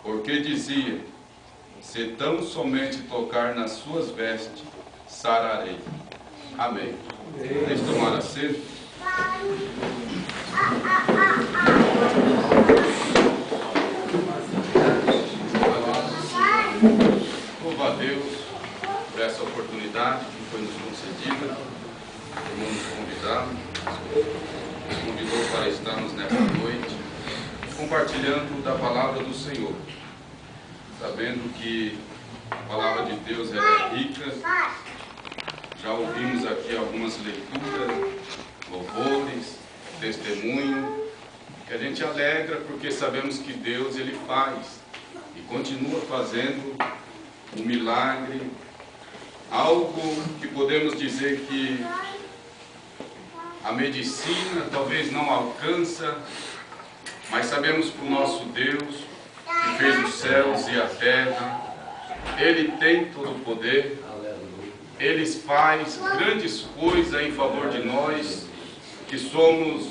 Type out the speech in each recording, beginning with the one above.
porque dizia: se tão somente tocar nas suas vestes, sararei. Amém. Deixe tomar assento. Louvo a Deus por essa oportunidade que foi nos concedida. Nos convidou para estarmos nesta noite compartilhando da palavra do Senhor, sabendo que a palavra de Deus é rica. Já ouvimos aqui algumas leituras, louvores, testemunho, que a gente alegra porque sabemos que Deus ele faz e continua fazendo um milagre, algo que podemos dizer que a medicina talvez não alcança, mas sabemos que o nosso Deus, que fez os céus e a terra, Ele tem todo o poder, Ele faz grandes coisas em favor de nós, que somos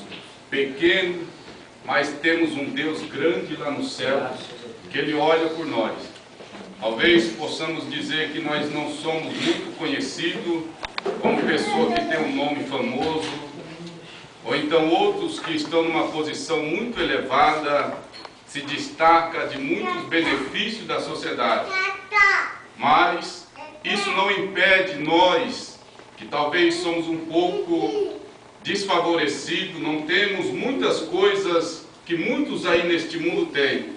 pequenos, mas temos um Deus grande lá no céu, que Ele olha por nós. Talvez possamos dizer que nós não somos muito conhecidos como pessoa que tem um nome famoso, ou então outros que estão numa posição muito elevada, se destaca de muitos benefícios da sociedade. Mas isso não impede nós, que talvez somos um pouco desfavorecidos, não temos muitas coisas que muitos aí neste mundo têm.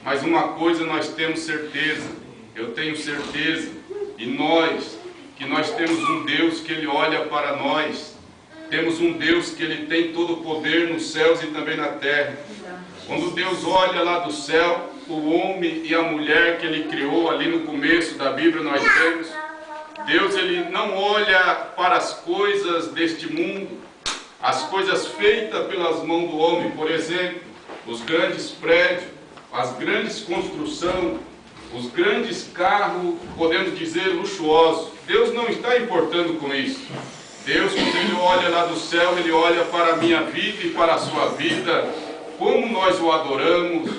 Mas uma coisa nós temos certeza, eu tenho certeza, e nós, que nós temos um Deus que Ele olha para nós. Temos um Deus que Ele tem todo o poder nos céus e também na terra. Quando Deus olha lá do céu, o homem e a mulher que Ele criou ali no começo da Bíblia, nós vemos, Deus Ele não olha para as coisas deste mundo, as coisas feitas pelas mãos do homem, por exemplo, os grandes prédios, as grandes construções, os grandes carros, podemos dizer, luxuosos. Deus não está importando com isso. Deus, quando Ele olha lá do céu, Ele olha para a minha vida e para a sua vida, como nós o adoramos,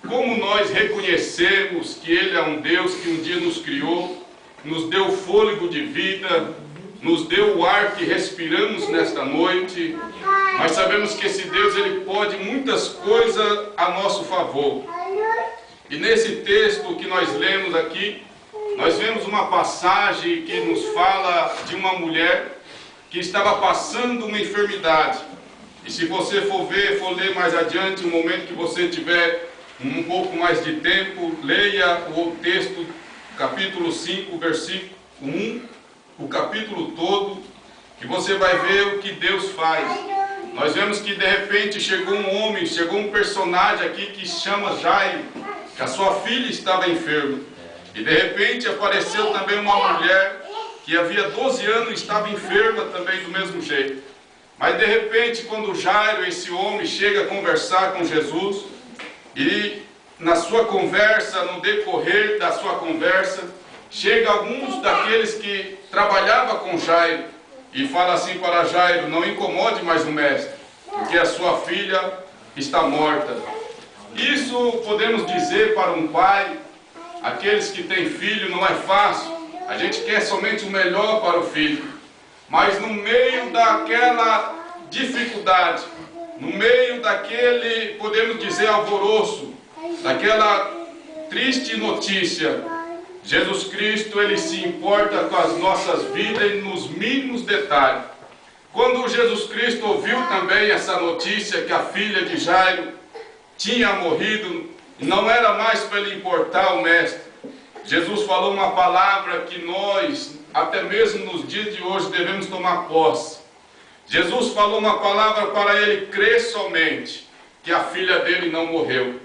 como nós reconhecemos que Ele é um Deus que um dia nos criou, nos deu fôlego de vida, nos deu o ar que respiramos nesta noite. Nós sabemos que esse Deus, Ele pode muitas coisas a nosso favor. E nesse texto que nós lemos aqui, nós vemos uma passagem que nos fala de uma mulher que estava passando uma enfermidade. E se você for ler mais adiante, no momento que você tiver um pouco mais de tempo, leia o texto, capítulo 5, versículo 1, o capítulo todo, que você vai ver o que Deus faz. Nós vemos que de repente chegou um homem, chegou um personagem aqui que se chama Jairo, que a sua filha estava enferma. E de repente apareceu também uma mulher que havia 12 anos estava enferma também do mesmo jeito. Mas de repente, quando Jairo, esse homem, chega a conversar com Jesus, e na sua conversa, no decorrer da sua conversa, chega alguns daqueles que trabalhavam com Jairo, e fala assim para Jairo: não incomode mais o mestre, porque a sua filha está morta. Isso podemos dizer para um pai, aqueles que têm filho, não é fácil. A gente quer somente o melhor para o filho. Mas no meio daquela dificuldade, no meio daquele, podemos dizer, alvoroço, daquela triste notícia, Jesus Cristo, Ele se importa com as nossas vidas e nos mínimos detalhes. Quando Jesus Cristo ouviu também essa notícia que a filha de Jairo tinha morrido, não era mais para Ele importar o mestre. Jesus falou uma palavra que nós, até mesmo nos dias de hoje, devemos tomar posse. Jesus falou uma palavra para ele crer somente, que a filha dele não morreu.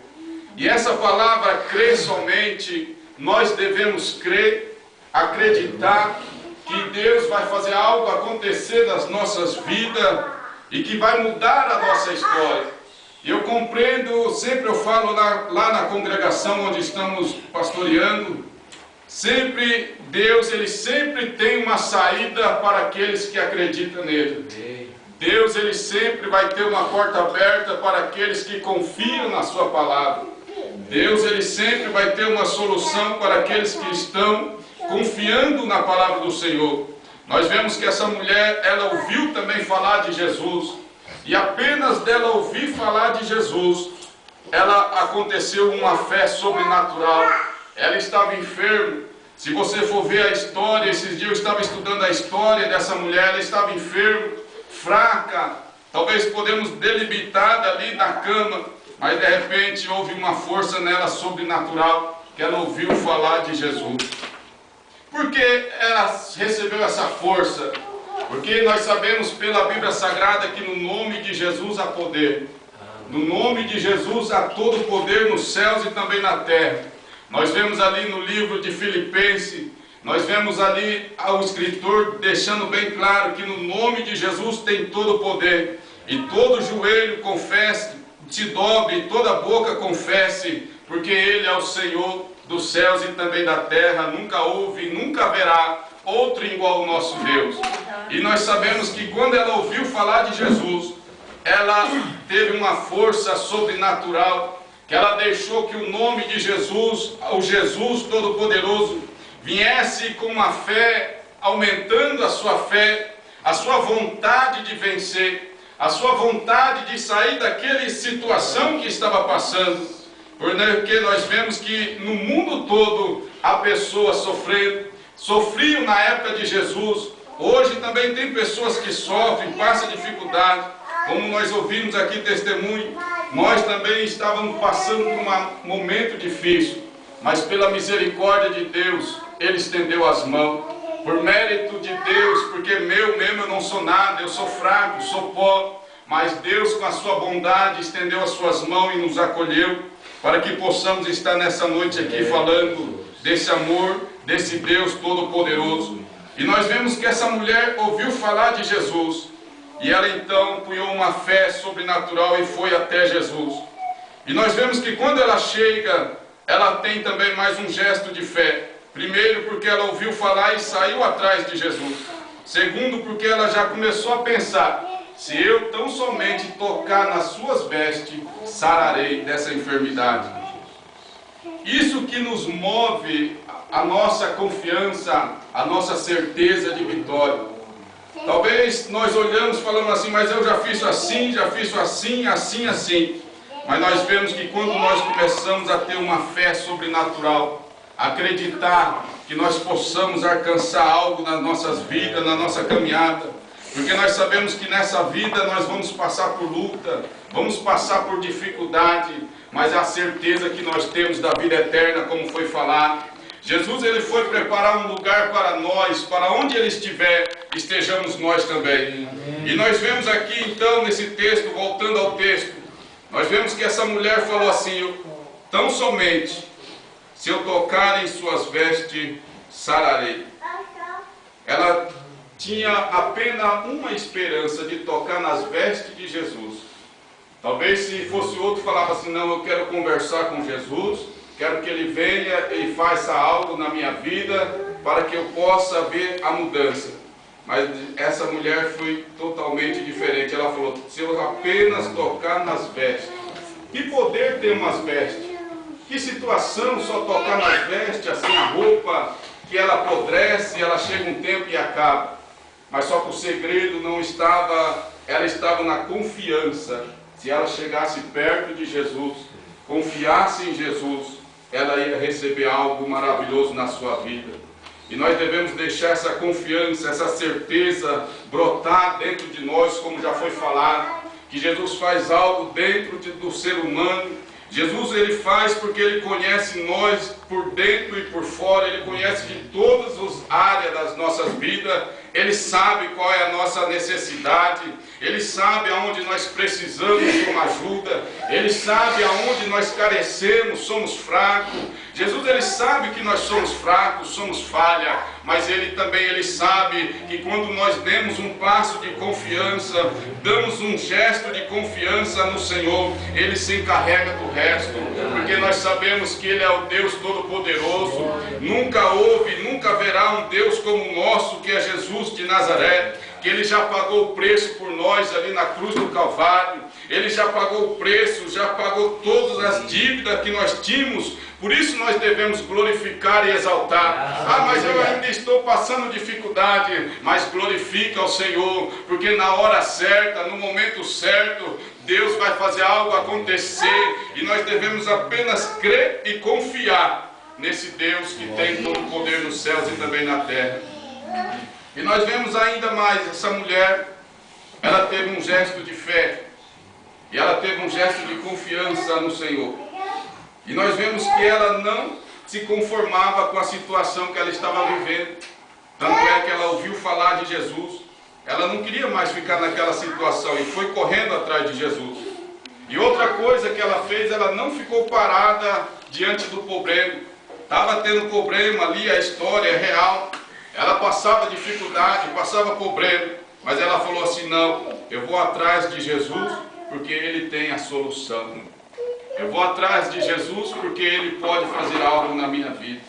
E essa palavra, crer somente, nós devemos crer, acreditar que Deus vai fazer algo acontecer nas nossas vidas e que vai mudar a nossa história. E eu compreendo, sempre eu falo lá na congregação onde estamos pastoreando, sempre Deus, Ele sempre tem uma saída para aqueles que acreditam nele. Deus, Ele sempre vai ter uma porta aberta para aqueles que confiam na sua palavra. Deus, ele sempre vai ter uma solução para aqueles que estão confiando na palavra do Senhor. Nós vemos que essa mulher, ela ouviu também falar de Jesus, e apenas dela ouvir falar de Jesus, aconteceu uma fé sobrenatural. Ela estava enferma. Se você for ver a história, esses dias eu estava estudando a história dessa mulher, ela estava enferma, fraca, talvez podemos delimitada ali na cama, mas de repente houve uma força nela sobrenatural, que ela ouviu falar de Jesus. Por que ela recebeu essa força? Porque nós sabemos pela Bíblia Sagrada que no nome de Jesus há poder. No nome de Jesus há todo poder nos céus e também na terra. Nós vemos ali no livro de Filipenses, nós vemos ali o escritor deixando bem claro que no nome de Jesus tem todo o poder. E todo joelho confesse, se dobre, e toda boca confesse, porque Ele é o Senhor dos céus e também da terra. Nunca houve e nunca haverá outro igual ao nosso Deus. E nós sabemos que quando ela ouviu falar de Jesus, ela teve uma força sobrenatural, que ela deixou que o nome de Jesus, o Jesus Todo-Poderoso, viesse com uma fé, aumentando a sua vontade de vencer, a sua vontade de sair daquela situação que estava passando, porque nós vemos que no mundo todo há pessoas sofriam na época de Jesus, hoje também tem pessoas que sofrem, passam dificuldade, como nós ouvimos aqui testemunho. Nós também estávamos passando por um momento difícil, mas pela misericórdia de Deus, Ele estendeu as mãos. Por mérito de Deus, porque mesmo eu não sou nada, eu sou fraco, sou pó, mas Deus com a sua bondade estendeu as suas mãos e nos acolheu, para que possamos estar nessa noite aqui falando desse amor, desse Deus Todo-Poderoso. E nós vemos que essa mulher ouviu falar de Jesus, e ela então punhou uma fé sobrenatural e foi até Jesus. E nós vemos que quando ela chega, ela tem também mais um gesto de fé. Primeiro, porque ela ouviu falar e saiu atrás de Jesus. Segundo, porque ela já começou a pensar: se eu tão somente tocar nas suas vestes, sararei dessa enfermidade. Isso que nos move a nossa confiança, a nossa certeza de vitória. Talvez nós olhamos e falamos assim: mas eu já fiz assim, assim. Mas nós vemos que quando nós começamos a ter uma fé sobrenatural, acreditar que nós possamos alcançar algo nas nossas vidas, na nossa caminhada, porque nós sabemos que nessa vida nós vamos passar por luta, vamos passar por dificuldade, mas a certeza que nós temos da vida eterna, como foi falado. Jesus, ele foi preparar um lugar para nós, para onde ele estiver, estejamos nós também. E nós vemos aqui então nesse texto, voltando ao texto, nós vemos que essa mulher falou assim: tão somente se eu tocar em suas vestes, sararei. Ela tinha apenas uma esperança de tocar nas vestes de Jesus. Talvez se fosse outro falava assim: não, eu quero conversar com Jesus, quero que Ele venha e faça algo na minha vida para que eu possa ver a mudança. Mas essa mulher foi totalmente diferente. Ela falou: se eu apenas tocar nas vestes. Que poder tem umas vestes? Que situação só tocar nas vestes, assim a roupa, que ela apodrece, ela chega um tempo e acaba. Mas só que o segredo não estava, ela estava na confiança. Se ela chegasse perto de Jesus, confiasse em Jesus, ela ia receber algo maravilhoso na sua vida. E nós devemos deixar essa confiança, essa certeza brotar dentro de nós, como já foi falado, que Jesus faz algo dentro do ser humano. Jesus, ele faz porque ele conhece nós por dentro e por fora, ele conhece de todas as áreas das nossas vidas, ele sabe qual é a nossa necessidade, ele sabe aonde nós precisamos de uma ajuda, ele sabe aonde nós carecemos, somos fracos. Jesus, ele sabe que nós somos fracos, somos falha, mas ele sabe que quando nós demos um passo de confiança, damos um gesto de confiança no Senhor, ele se encarrega do resto, porque nós sabemos que ele é o Deus Todo-Poderoso. Nunca houve, nunca haverá um Deus como o nosso, que é Jesus de Nazaré. que Ele já pagou o preço por nós ali na cruz do Calvário. Ele já pagou o preço, já pagou todas as dívidas que nós tínhamos. Por isso nós devemos glorificar e exaltar. Ah, mas eu ainda estou passando dificuldade. Mas glorifica ao Senhor, porque na hora certa, no momento certo, Deus vai fazer algo acontecer. E nós devemos apenas crer e confiar nesse Deus que tem todo o poder nos céus e também na terra. E nós vemos ainda mais, essa mulher, ela teve um gesto de fé. E ela teve um gesto de confiança no Senhor. E nós vemos que ela não se conformava com a situação que ela estava vivendo. Tanto é que ela ouviu falar de Jesus. Ela não queria mais ficar naquela situação e foi correndo atrás de Jesus. E outra coisa que ela fez, ela não ficou parada diante do problema. Estava tendo problema ali, a história é real. Ela passava dificuldade, passava problema. Mas ela falou assim, não, eu vou atrás de Jesus porque Ele tem a solução. Eu vou atrás de Jesus porque Ele pode fazer algo na minha vida.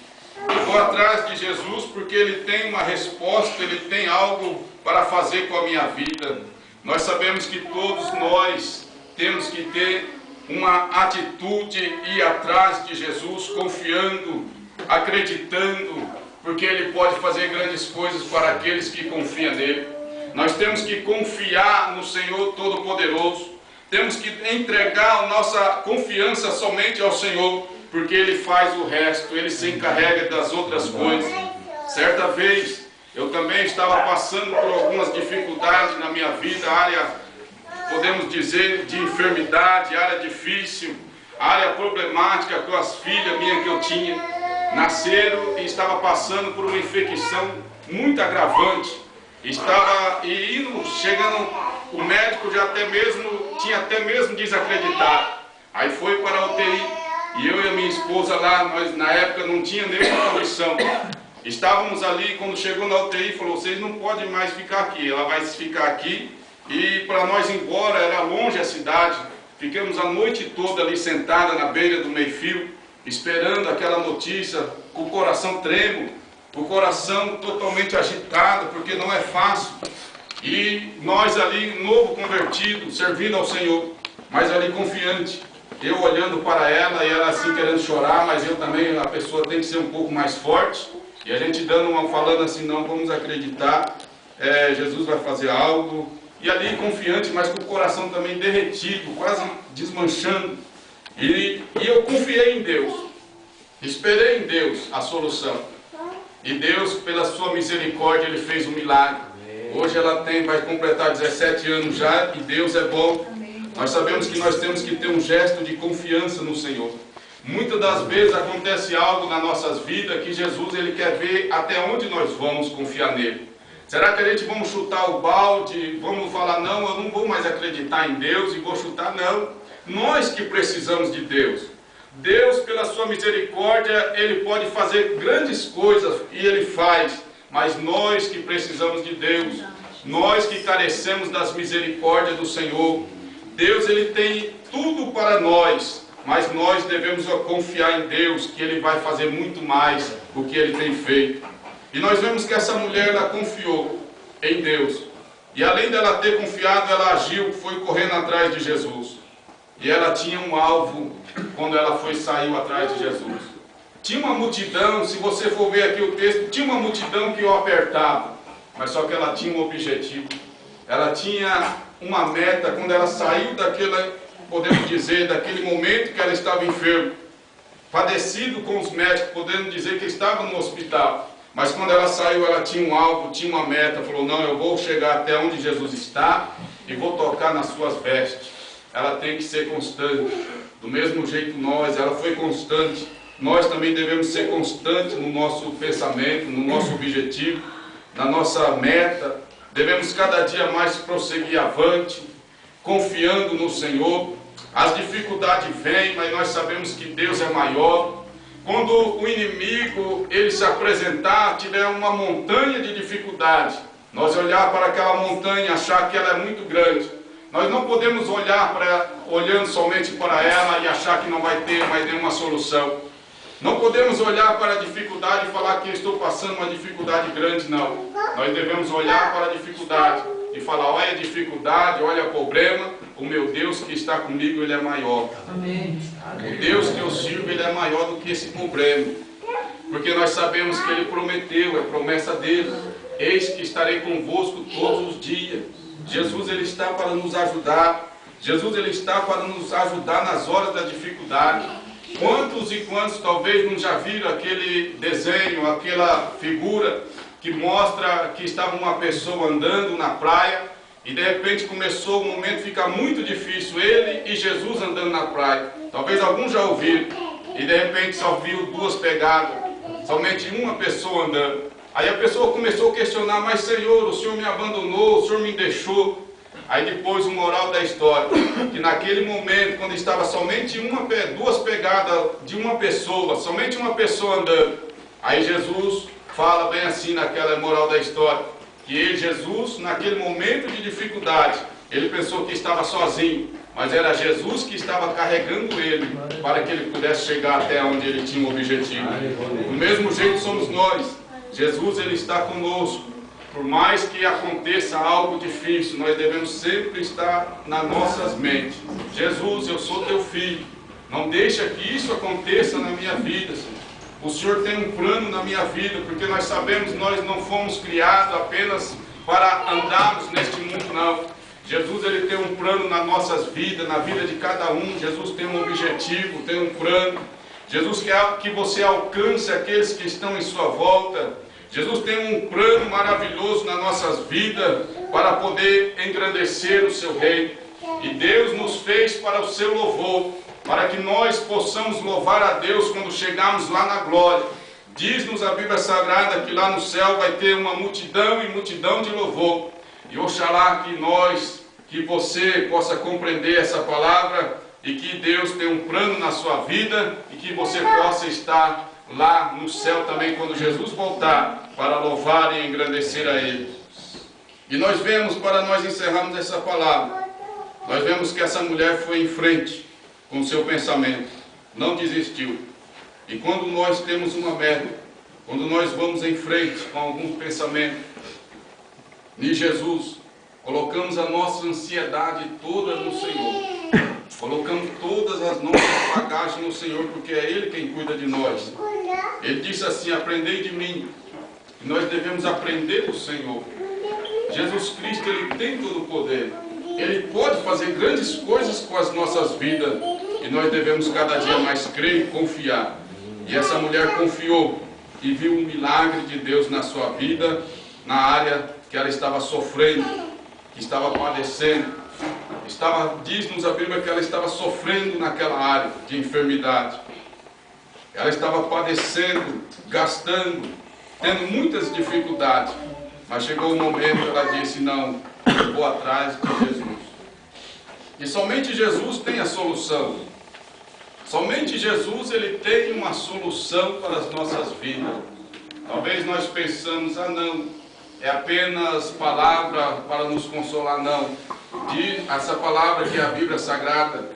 Eu vou atrás de Jesus porque Ele tem uma resposta, Ele tem algo para fazer com a minha vida. Nós sabemos que todos nós temos que ter uma atitude, ir atrás de Jesus, confiando, acreditando, porque Ele pode fazer grandes coisas para aqueles que confiam nele. Nós temos que confiar no Senhor Todo-Poderoso. Temos que entregar a nossa confiança somente ao Senhor, porque Ele faz o resto, Ele se encarrega das outras coisas. Certa vez, eu também estava passando por algumas dificuldades na minha vida, área, podemos dizer, de enfermidade, área difícil, área problemática com as filhas minhas que eu tinha. Nasceram e estava passando por uma infecção muito agravante. Estava chegando, o médico tinha até mesmo desacreditado. Aí foi para a UTI e eu e a minha esposa lá, nós na época não tinha nenhuma condição. Estávamos ali, quando chegou na UTI, falou, vocês não podem mais ficar aqui, ela vai ficar aqui. E para nós ir embora, era longe a cidade. Ficamos a noite toda ali sentada na beira do meio-fio, esperando aquela notícia, com o coração trêmulo. O coração totalmente agitado, porque não é fácil. E nós ali, novo convertido, servindo ao Senhor, mas ali confiante. Eu olhando para ela e ela assim querendo chorar, mas eu também, a pessoa tem que ser um pouco mais forte. E a gente falando assim, não, vamos acreditar, Jesus vai fazer algo. E ali confiante, mas com o coração também derretido, quase desmanchando. E eu confiei em Deus. Esperei em Deus a solução. E Deus, pela sua misericórdia, Ele fez um milagre. Hoje ela vai completar 17 anos já, e Deus é bom. Nós sabemos que nós temos que ter um gesto de confiança no Senhor. Muitas das vezes acontece algo nas nossas vidas que Jesus Ele quer ver até onde nós vamos confiar nele. Será que a gente vamos chutar o balde, vamos falar, não, eu não vou mais acreditar em Deus e vou chutar, não. Nós que precisamos de Deus. Deus, pela sua misericórdia, Ele pode fazer grandes coisas e Ele faz. Mas nós que precisamos de Deus, nós que carecemos das misericórdias do Senhor, Deus Ele tem tudo para nós, mas nós devemos confiar em Deus, que Ele vai fazer muito mais do que Ele tem feito. E nós vemos que essa mulher, ela confiou em Deus. E além dela ter confiado, ela agiu, foi correndo atrás de Jesus. E ela tinha um alvo quando ela saiu atrás de Jesus. Tinha uma multidão, se você for ver aqui o texto, tinha uma multidão que o apertava. Mas só que ela tinha um objetivo. Ela tinha uma meta quando ela saiu podemos dizer, daquele momento que ela estava enferma. Padecido com os médicos, podemos dizer que estava no hospital. Mas quando ela saiu, ela tinha um alvo, tinha uma meta. Falou, não, eu vou chegar até onde Jesus está e vou tocar nas suas vestes. Ela tem que ser constante. Do mesmo jeito ela foi constante. Nós também devemos ser constantes no nosso pensamento, no nosso objetivo, na nossa meta. Devemos cada dia mais prosseguir avante, confiando no Senhor. As dificuldades vêm, mas nós sabemos que Deus é maior. Quando o inimigo ele se apresentar, tiver uma montanha de dificuldade, nós olhar para aquela montanha e achar que ela é muito grande. Nós não podemos olhar olhando somente para ela e achar que não vai ter mais nenhuma solução. Não podemos olhar para a dificuldade e falar que eu estou passando uma dificuldade grande, não. Nós devemos olhar para a dificuldade e falar, olha a dificuldade, olha o problema, o meu Deus que está comigo, Ele é maior. Amém. O Deus que eu sirvo, Ele é maior do que esse problema. Porque nós sabemos que Ele prometeu, é promessa dele. Eis que estarei convosco todos os dias. Jesus, Ele está para nos ajudar. Jesus, Ele está para nos ajudar nas horas da dificuldade. Quantos e quantos talvez não já viram aquele desenho, aquela figura que mostra que estava uma pessoa andando na praia e de repente começou o momento a ficar muito difícil, ele e Jesus andando na praia. Talvez alguns já ouviram e de repente só viu duas pegadas, somente uma pessoa andando. Aí a pessoa começou a questionar, mas Senhor, o Senhor me abandonou, o Senhor me deixou. Aí depois o moral da história, que naquele momento, quando estava somente duas pegadas de uma pessoa, somente uma pessoa andando, aí Jesus fala bem assim naquela moral da história, que ele, Jesus, naquele momento de dificuldade, ele pensou que estava sozinho, mas era Jesus que estava carregando ele, para que ele pudesse chegar até onde ele tinha o objetivo. Do mesmo jeito somos nós, Jesus, ele está conosco. Por mais que aconteça algo difícil, nós devemos sempre estar nas nossas mentes. Jesus, eu sou teu filho. Não deixa que isso aconteça na minha vida, Senhor. O Senhor tem um plano na minha vida, porque nós sabemos que nós não fomos criados apenas para andarmos neste mundo, não. Jesus, ele tem um plano nas nossas vidas, na vida de cada um. Jesus tem um objetivo, tem um plano. Jesus quer que você alcance aqueles que estão em sua volta. Jesus tem um plano maravilhoso nas nossas vidas para poder engrandecer o seu reino. E Deus nos fez para o seu louvor, para que nós possamos louvar a Deus quando chegarmos lá na glória. Diz-nos a Bíblia Sagrada que lá no céu vai ter uma multidão e multidão de louvor. E oxalá que você possa compreender essa palavra e que Deus tem um plano na sua vida e que você possa estar lá no céu também quando Jesus voltar para louvar e engrandecer a Ele. E nós vemos, para nós encerrarmos essa palavra, nós vemos que essa mulher foi em frente com o seu pensamento, não desistiu. E quando nós temos uma meta, quando nós vamos em frente com algum pensamento em Jesus, colocamos a nossa ansiedade toda no Senhor. Colocamos todas as nossas bagagens no Senhor, porque é Ele quem cuida de nós. Ele disse assim, aprendei de mim. E nós devemos aprender do Senhor. Jesus Cristo, Ele tem todo o poder. Ele pode fazer grandes coisas com as nossas vidas. E nós devemos cada dia mais crer e confiar. E essa mulher confiou e viu um milagre de Deus na sua vida, na área que ela estava sofrendo, que estava padecendo. Diz-nos a Bíblia que ela estava sofrendo naquela área de enfermidade. Ela estava padecendo, gastando, tendo muitas dificuldades. Mas chegou o momento que ela disse, não, eu vou atrás de Jesus. E somente Jesus tem a solução. Somente Jesus, Ele tem uma solução para as nossas vidas. Talvez nós pensamos, não, é apenas palavra para nos consolar, não. Essa palavra que é a Bíblia Sagrada,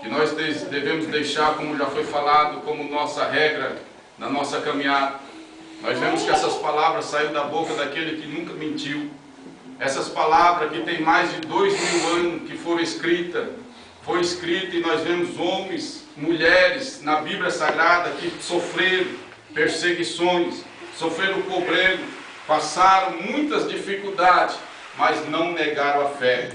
que nós devemos deixar, como já foi falado, como nossa regra na nossa caminhada. Nós vemos que essas palavras saíram da boca daquele que nunca mentiu. Essas palavras que tem mais de 2000 anos que foram escritas, foi escrita e nós vemos homens, mulheres na Bíblia Sagrada que sofreram perseguições, sofreram problema, passaram muitas dificuldades, mas não negaram a fé.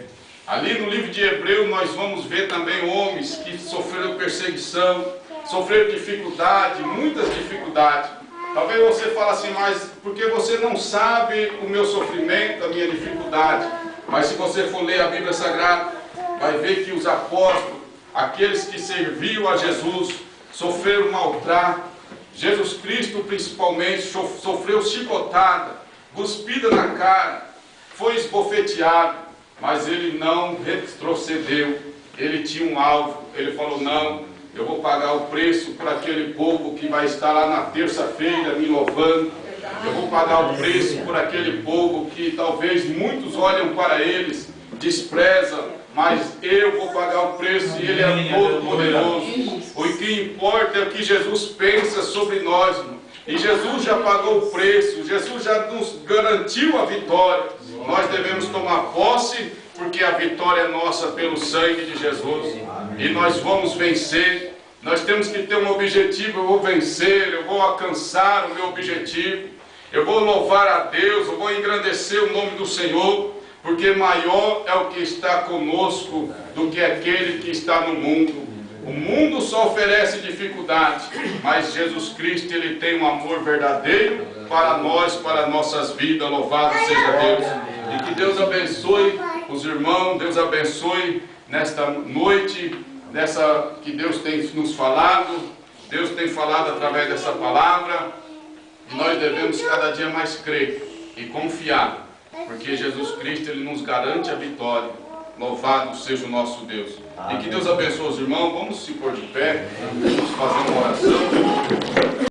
Ali no livro de Hebreus nós vamos ver também homens que sofreram perseguição, sofreram dificuldade, muitas dificuldades. Talvez você fale assim, mas porque você não sabe o meu sofrimento, a minha dificuldade. Mas se você for ler a Bíblia Sagrada, vai ver que os apóstolos, aqueles que serviam a Jesus, sofreram maltrato. Jesus Cristo principalmente sofreu chicotada, cuspida na cara, foi esbofeteado. Mas ele não retrocedeu, ele tinha um alvo, ele falou, não, eu vou pagar o preço para aquele povo que vai estar lá na terça-feira me louvando, eu vou pagar o preço por aquele povo que talvez muitos olham para eles, desprezam, mas eu vou pagar o preço e Ele é todo poderoso. que importa é o que Jesus pensa sobre nós, irmão. E Jesus já pagou o preço, Jesus já nos garantiu a vitória. Nós devemos tomar posse, porque a vitória é nossa pelo sangue de Jesus. E nós vamos vencer. Nós temos que ter um objetivo. Eu vou vencer, eu vou alcançar o meu objetivo. Eu vou louvar a Deus, eu vou engrandecer o nome do Senhor, porque maior é o que está conosco do que aquele que está no mundo. O mundo só oferece dificuldade, mas Jesus Cristo, Ele tem um amor verdadeiro para nós, para nossas vidas. Louvado seja Deus. E que Deus abençoe os irmãos, Deus abençoe nesta noite, que Deus tem nos falado. Deus tem falado através dessa palavra. E nós devemos cada dia mais crer e confiar, porque Jesus Cristo, Ele nos garante a vitória. Louvado seja o nosso Deus. E que Deus abençoe os irmãos. Vamos se pôr de pé, vamos fazer uma oração.